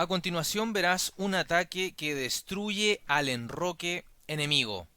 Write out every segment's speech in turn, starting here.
A continuación verás un ataque que destruye al enroque enemigo.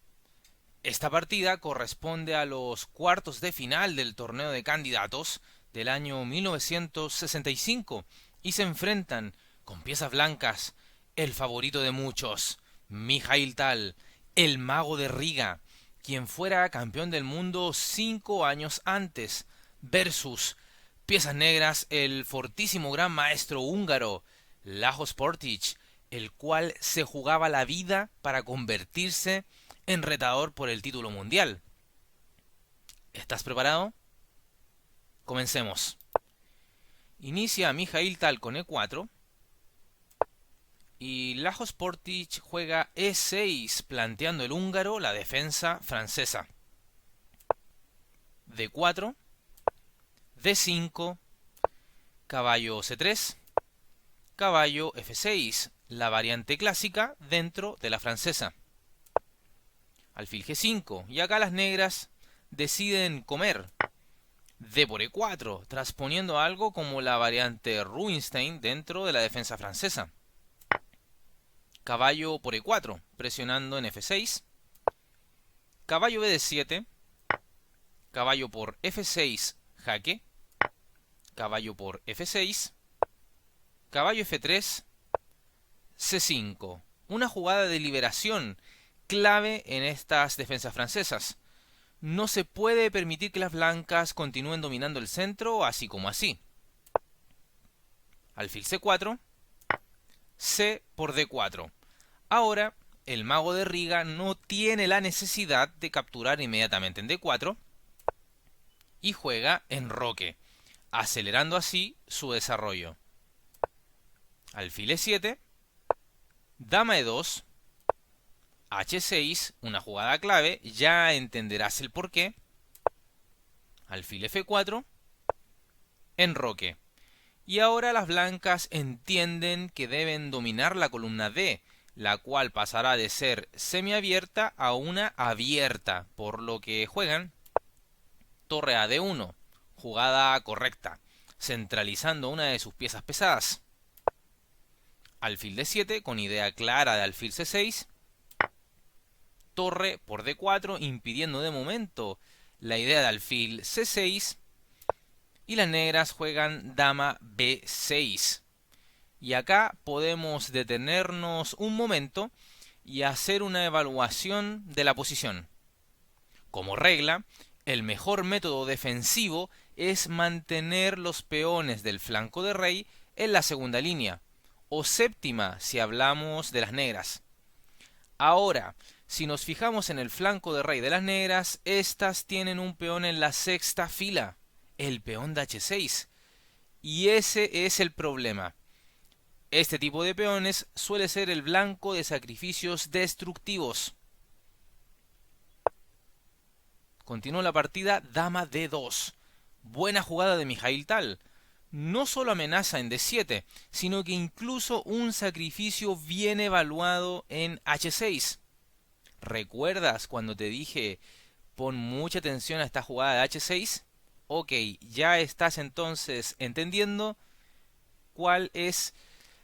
Esta partida corresponde a los cuartos de final del torneo de candidatos del año 1965 y se enfrentan con piezas blancas el favorito de muchos, Mikhail Tal, el mago de Riga, quien fuera campeón del mundo 5 años antes, versus piezas negras el fortísimo gran maestro húngaro, Lajos Portić, el cual se jugaba la vida para convertirse en retador por el título mundial. ¿Estás preparado? Comencemos. Inicia Mikhail Tal con E4 y Lajos Portić juega E6 planteando el húngaro la defensa francesa. D4, D5, caballo C3, caballo F6, la variante clásica dentro de la francesa. Alfil G5, y acá las negras deciden comer. D por E4, transponiendo algo como la variante Rubinstein dentro de la defensa francesa. Caballo por E4, presionando en F6. Caballo BD7. Caballo por F6, jaque. Caballo por F6. Caballo F3. C5. Una jugada de liberación clave en estas defensas francesas. No se puede permitir que las blancas continúen dominando el centro así como así. Alfil C4. C por D4. Ahora, el mago de Riga no tiene la necesidad de capturar inmediatamente en D4 y juega en roque, acelerando así su desarrollo. Alfil E7, dama E2, H6, una jugada clave, ya entenderás el porqué. Alfil F4, enroque. Y ahora las blancas entienden que deben dominar la columna D, la cual pasará de ser semiabierta a una abierta, por lo que juegan torre a D1, jugada correcta, centralizando una de sus piezas pesadas. Alfil D7 con idea clara de alfil C6, torre por D4 impidiendo de momento la idea de alfil C6 y las negras juegan dama B6. Y acá podemos detenernos un momento y hacer una evaluación de la posición. Como regla, el mejor método defensivo es mantener los peones del flanco de rey en la segunda línea, o séptima si hablamos de las negras. Ahora, si nos fijamos en el flanco de rey de las negras, estas tienen un peón en la sexta fila, el peón de H6. Y ese es el problema. Este tipo de peones suele ser el blanco de sacrificios destructivos. Continúa la partida dama D2. Buena jugada de Mikhail Tal. No solo amenaza en D7, sino que incluso un sacrificio bien evaluado en H6. ¿Recuerdas cuando te dije pon mucha atención a esta jugada de H6? Ok, ya estás entonces entendiendo cuál es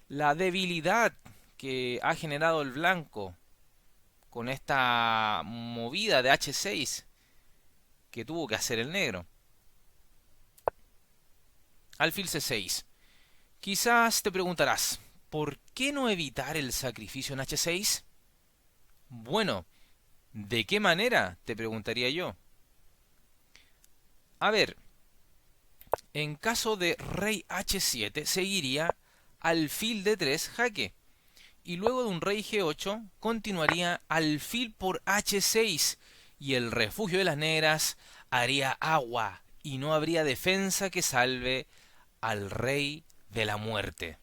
la debilidad que ha generado el blanco con esta movida de H6 que tuvo que hacer el negro. Alfil C6. Quizás te preguntarás, ¿por qué no evitar el sacrificio en H6? Bueno, ¿de qué manera? Te preguntaría yo. A ver, en caso de rey H7 seguiría alfil D3 jaque. Y luego de un rey G8 continuaría alfil por H6 y el refugio de las negras haría agua y no habría defensa que salve al rey de la muerte.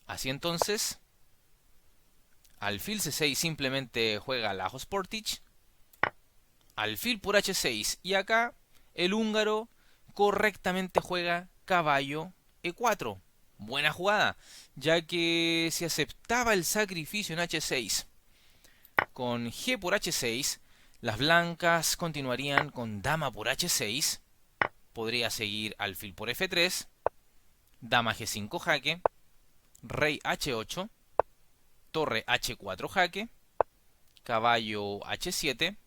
Así entonces, alfil C6 simplemente juega Lajos Portić, alfil por H6 y acá el húngaro correctamente juega caballo E4. Buena jugada, ya que si aceptaba el sacrificio en H6 con G por H6, las blancas continuarían con dama por H6, podría seguir alfil por F3, dama G5 jaque, rey h8, torre h4 jaque, caballo h7,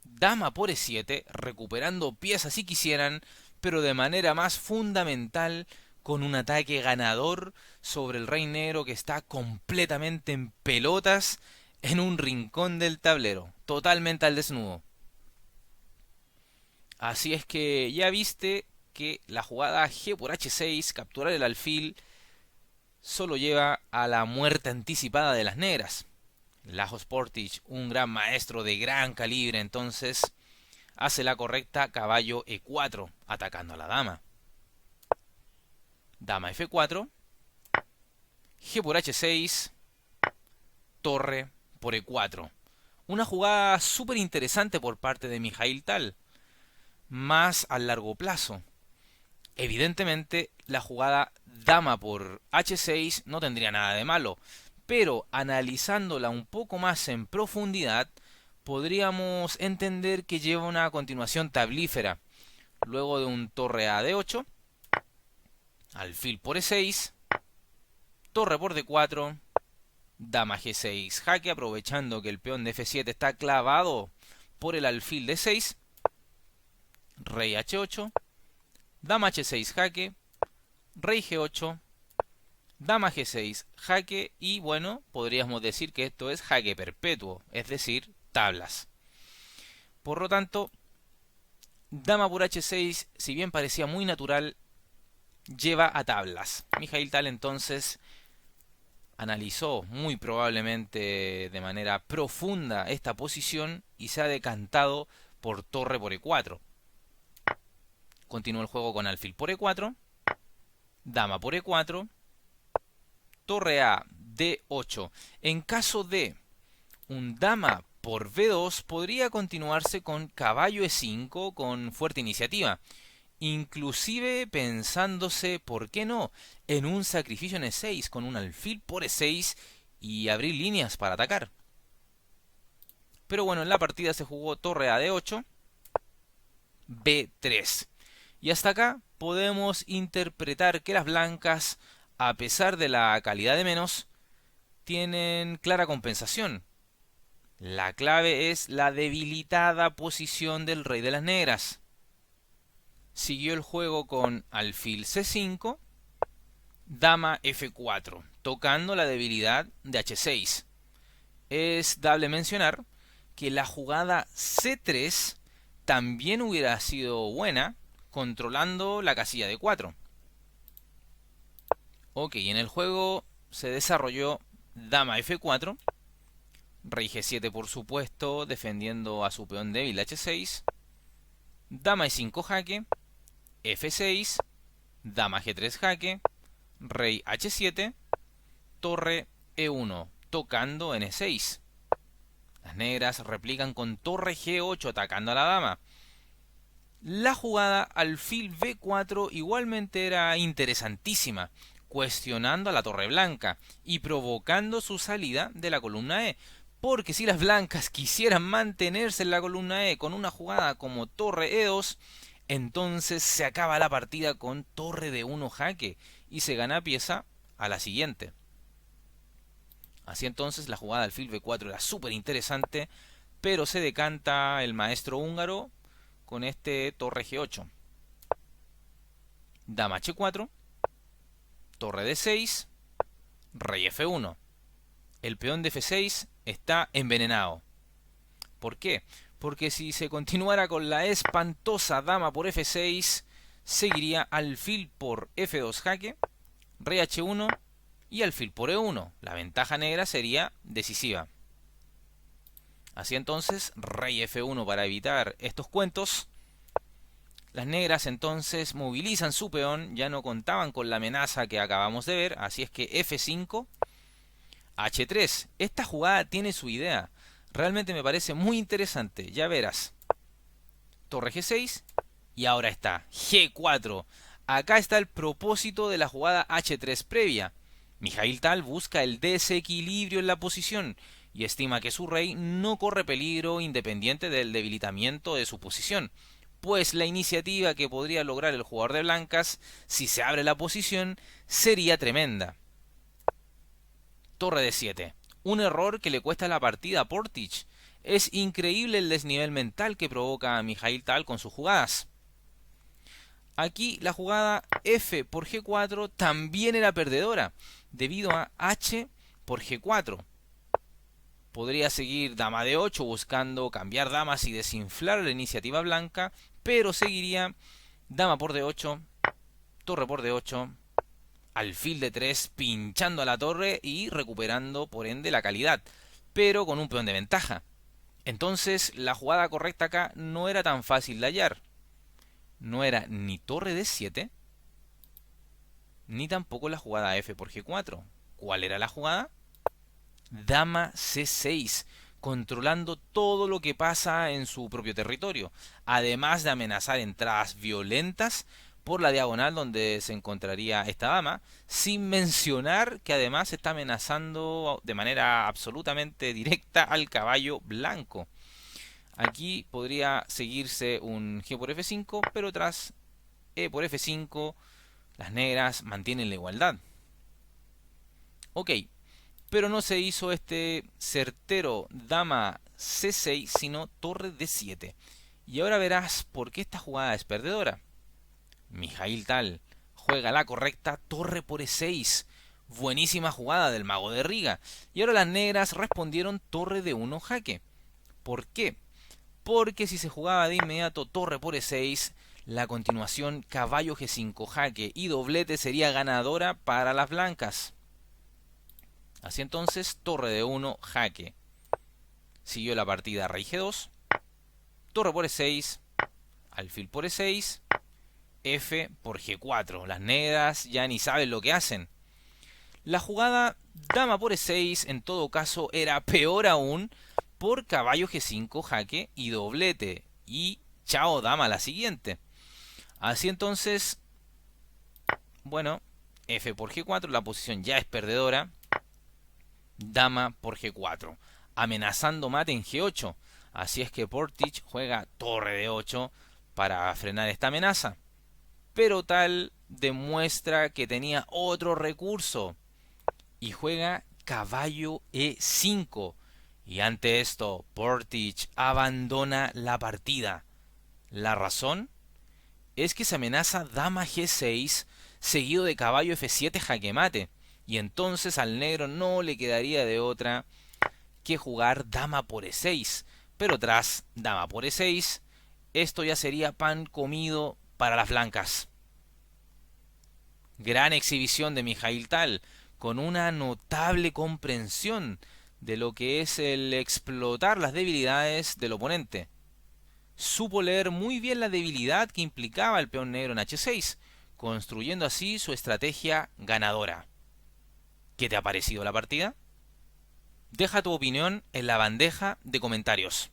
dama por e7, recuperando piezas si quisieran, pero de manera más fundamental, con un ataque ganador sobre el rey negro que está completamente en pelotas en un rincón del tablero, totalmente al desnudo. Así es que ya viste que la jugada G por H6, capturar el alfil, solo lleva a la muerte anticipada de las negras. Lajos Portage, un gran maestro de gran calibre, entonces hace la correcta caballo E4, atacando a la dama. Dama F4, G por H6, torre por E4. Una jugada súper interesante por parte de Mikhail Tal, más a largo plazo. Evidentemente, la jugada dama por H6 no tendría nada de malo, pero analizándola un poco más en profundidad, podríamos entender que lleva una continuación tablífera. Luego de un torre a D8, alfil por E6, torre por D4, dama G6 jaque, aprovechando que el peón de F7 está clavado por el alfil D6, rey H8, dama H6 jaque, rey G8, dama G6 jaque y bueno, podríamos decir que esto es jaque perpetuo, es decir, tablas. Por lo tanto, dama por H6, si bien parecía muy natural, lleva a tablas. Mikhail Tal entonces analizó muy probablemente de manera profunda esta posición y se ha decantado por torre por E4. Continúa el juego con alfil por E4, dama por E4, torre a D8. En caso de un dama por B2 podría continuarse con caballo E5 con fuerte iniciativa. Inclusive pensándose, ¿por qué no?, en un sacrificio en E6 con un alfil por E6 y abrir líneas para atacar. Pero bueno, en la partida se jugó torre a D8, B3. Y hasta acá podemos interpretar que las blancas, a pesar de la calidad de menos, tienen clara compensación. La clave es la debilitada posición del rey de las negras. Siguió el juego con alfil C5, dama F4, tocando la debilidad de H6. Es dable mencionar que la jugada C3 también hubiera sido buena, controlando la casilla de 4. Ok, en el juego se desarrolló dama F4, rey G7 por supuesto, defendiendo a su peón débil H6, dama E5 jaque, F6, dama G3 jaque, rey H7, torre E1, tocando en E6. Las negras replican con torre G8 atacando a la dama. La jugada alfil B4 igualmente era interesantísima, cuestionando a la torre blanca y provocando su salida de la columna E. Porque si las blancas quisieran mantenerse en la columna E con una jugada como torre E2, entonces se acaba la partida con torre de 1 jaque y se gana pieza a la siguiente. Así entonces la jugada alfil B4 era súper interesante, pero se decanta el maestro húngaro con este torre G8. Dama H4, torre D6, rey F1. El peón de F6 está envenenado. ¿Por qué? Porque si se continuara con la espantosa dama por F6, seguiría alfil por F2 jaque, rey H1 y alfil por E1. La ventaja negra sería decisiva. Así entonces, rey F1 para evitar estos cuentos. Las negras entonces movilizan su peón, ya no contaban con la amenaza que acabamos de ver, así es que F5, H3. Esta jugada tiene su idea. Realmente me parece muy interesante, ya verás. Torre G6 y ahora está G4. Acá está el propósito de la jugada H3 previa. Mikhail Tal busca el desequilibrio en la posición y estima que su rey no corre peligro independiente del debilitamiento de su posición, pues la iniciativa que podría lograr el jugador de blancas si se abre la posición sería tremenda. torre de 7. Un error que le cuesta la partida a Portich. Es increíble el desnivel mental que provoca a Mikhail Tal con sus jugadas. Aquí la jugada F por G4 también era perdedora, debido a H por G4. Podría seguir dama de 8 buscando cambiar damas y desinflar la iniciativa blanca, pero seguiría dama por D8, torre por D8, alfil de 3 pinchando a la torre y recuperando por ende la calidad, pero con un peón de ventaja. Entonces la jugada correcta acá no era tan fácil de hallar. No era ni torre D7, ni tampoco la jugada F por G4. ¿Cuál era la jugada? Dama C6, controlando todo lo que pasa en su propio territorio, además de amenazar entradas violentas por la diagonal donde se encontraría esta dama, sin mencionar que además está amenazando de manera absolutamente directa al caballo blanco. Aquí podría seguirse un G por F5, pero tras E por F5 las negras mantienen la igualdad. Ok, pero no se hizo este certero dama C6, sino torre D7. Y ahora verás por qué esta jugada es perdedora. Mikhail Tal juega la correcta torre por E6. Buenísima jugada del mago de Riga. Y ahora las negras respondieron torre de 1 jaque. ¿Por qué? Porque si se jugaba de inmediato torre por E6, la continuación caballo G5 jaque y doblete sería ganadora para las blancas. Así entonces, torre de 1 jaque. Siguió la partida rey G2, torre por E6, alfil por E6, F por G4. Las negras ya ni saben lo que hacen. La jugada dama por E6 en todo caso era peor aún por caballo G5 jaque y doblete. Y chao dama la siguiente. Así entonces, bueno, F por G4, la posición ya es perdedora. Dama por G4, amenazando mate en G8. Así es que Portich juega torre de 8 para frenar esta amenaza. Pero Tal demuestra que tenía otro recurso y juega caballo E5. Y ante esto, Portich abandona la partida. La razón es que se amenaza dama G6 seguido de caballo F7 jaque mate. Y entonces al negro no le quedaría de otra que jugar dama por E6. Pero tras dama por E6, esto ya sería pan comido para las blancas. Gran exhibición de Mikhail Tal, con una notable comprensión de lo que es el explotar las debilidades del oponente. Supo leer muy bien la debilidad que implicaba el peón negro en H6, construyendo así su estrategia ganadora. ¿Qué te ha parecido la partida? Deja tu opinión en la bandeja de comentarios.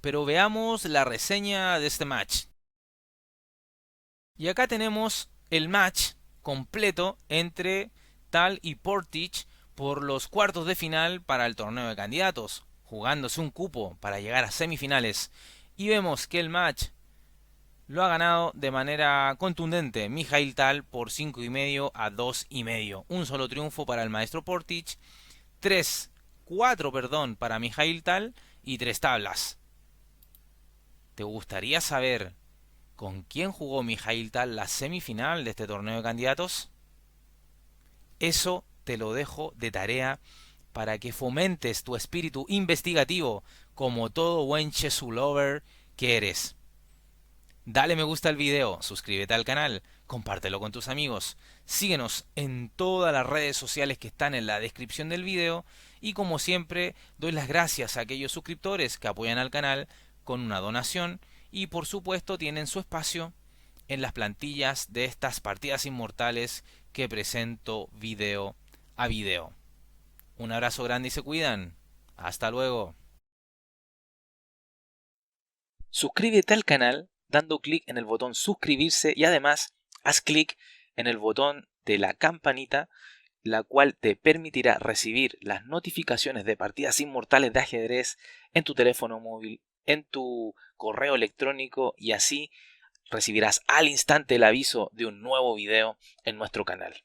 Pero veamos la reseña de este match. Y acá tenemos el match completo entre Tal y Portich por los cuartos de final para el torneo de candidatos, jugándose un cupo para llegar a semifinales. Y vemos que el match lo ha ganado de manera contundente Mikhail Tal por 5,5 a 2,5. Un solo triunfo para el maestro Portich, 4 para Mikhail Tal y 3 tablas. ¿Te gustaría saber con quién jugó Mikhail Tal la semifinal de este torneo de candidatos? Eso te lo dejo de tarea para que fomentes tu espíritu investigativo como todo buen chess lover que eres. Dale me gusta al video, suscríbete al canal, compártelo con tus amigos, síguenos en todas las redes sociales que están en la descripción del video y como siempre doy las gracias a aquellos suscriptores que apoyan al canal con una donación y por supuesto tienen su espacio en las plantillas de estas partidas inmortales que presento video a video. Un abrazo grande y se cuidan. Hasta luego. Suscríbete al canal dando clic en el botón suscribirse y además haz clic en el botón de la campanita, la cual te permitirá recibir las notificaciones de partidas inmortales de ajedrez en tu teléfono móvil, en tu correo electrónico y así recibirás al instante el aviso de un nuevo video en nuestro canal.